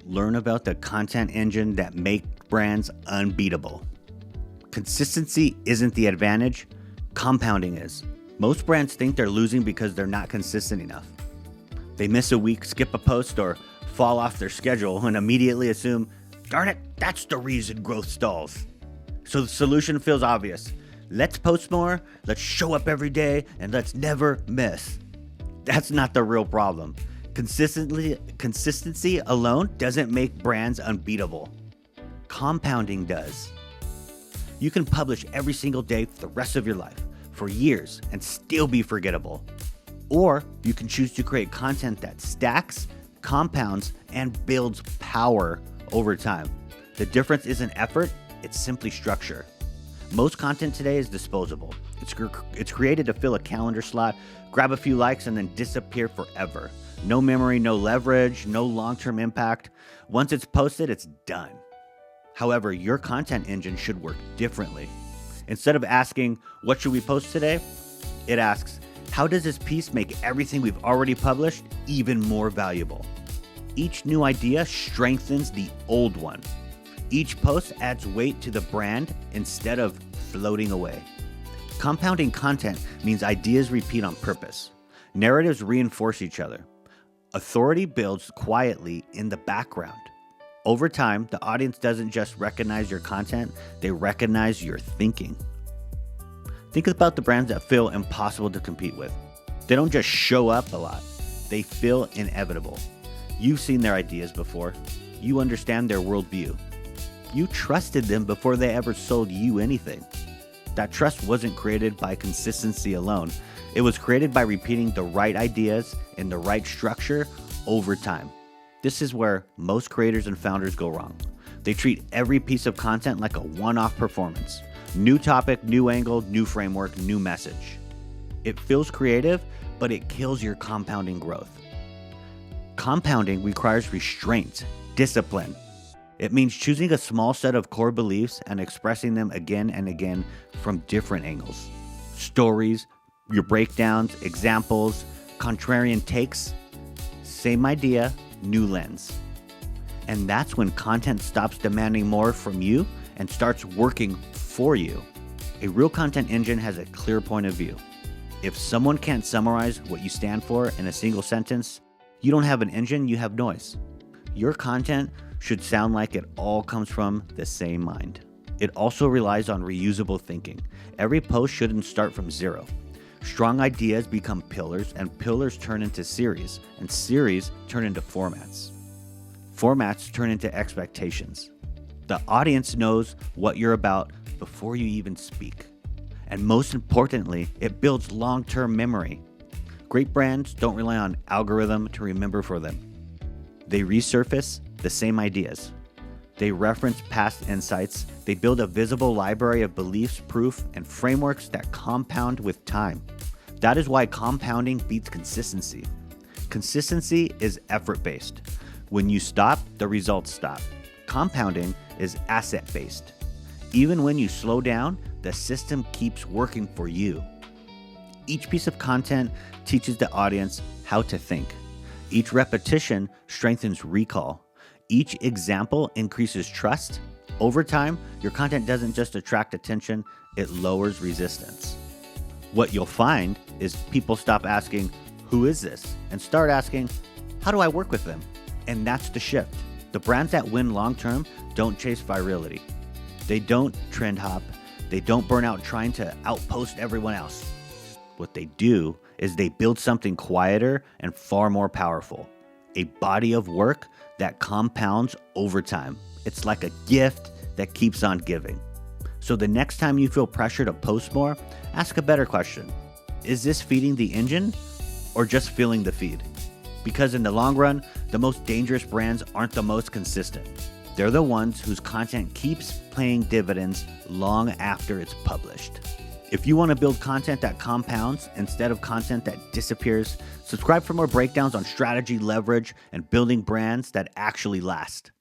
Learn about the content engine that makes brands unbeatable. Consistency isn't the advantage, compounding is. Most brands think they're losing because they're not consistent enough. They miss a week, skip a post, or fall off their schedule and immediately assume, darn it, that's the reason growth stalls. So the solution feels obvious. Let's post more, let's show up every day, and let's never miss. That's not the real problem. Consistency alone doesn't make brands unbeatable. Compounding does. You can publish every single day for the rest of your life, for years, and still be forgettable. Or you can choose to create content that stacks, compounds, and builds power over time. The difference isn't effort, it's simply structure. Most content today is disposable. It's created to fill a calendar slot, grab a few likes, and then disappear forever. No memory, no leverage, no long-term impact. Once it's posted, it's done. However, your content engine should work differently. Instead of asking, what should we post today? It asks, how does this piece make everything we've already published even more valuable? Each new idea strengthens the old one. Each post adds weight to the brand instead of floating away. Compounding content means ideas repeat on purpose. Narratives reinforce each other. Authority builds quietly in the background. Over time, the audience doesn't just recognize your content, they recognize your thinking. Think about the brands that feel impossible to compete with. They don't just show up a lot, they feel inevitable. You've seen their ideas before. You understand their worldview. You trusted them before they ever sold you anything. That trust wasn't created by consistency alone. It was created by repeating the right ideas in the right structure over time. This is where most creators and founders go wrong. They treat every piece of content like a one-off performance. New topic, new angle, new framework, new message. It feels creative, but it kills your compounding growth. Compounding requires restraint, discipline. It means choosing a small set of core beliefs and expressing them again and again from different angles. Stories, your breakdowns, examples, contrarian takes, same idea, new lens. And that's when content stops demanding more from you and starts working for you. A real content engine has a clear point of view. If someone can't summarize what you stand for in a single sentence, you don't have an engine, you have noise. Your content should sound like it all comes from the same mind. It also relies on reusable thinking. Every post shouldn't start from zero. Strong ideas become pillars, and pillars turn into series, and series turn into formats. Formats turn into expectations. The audience knows what you're about before you even speak. And most importantly, it builds long-term memory. Great brands don't rely on algorithm to remember for them. They resurface the same ideas. They reference past insights. They build a visible library of beliefs, proof, and frameworks that compound with time. That is why compounding beats consistency. Consistency is effort-based. When you stop, the results stop. Compounding is asset-based. Even when you slow down, the system keeps working for you. Each piece of content teaches the audience how to think. Each repetition strengthens recall. Each example increases trust. Over time, your content doesn't just attract attention, it lowers resistance. What you'll find is people stop asking, who is this? And start asking, how do I work with them? And that's the shift. The brands that win long-term don't chase virality. They don't trend hop. They don't burn out trying to outpost everyone else. What they do is they build something quieter and far more powerful. A body of work that compounds over time. It's like a gift that keeps on giving. So the next time you feel pressure to post more, ask a better question. Is this feeding the engine or just filling the feed? Because in the long run, the most dangerous brands aren't the most consistent. They're the ones whose content keeps paying dividends long after it's published. If you want to build content that compounds instead of content that disappears, subscribe for more breakdowns on strategy, leverage, and building brands that actually last.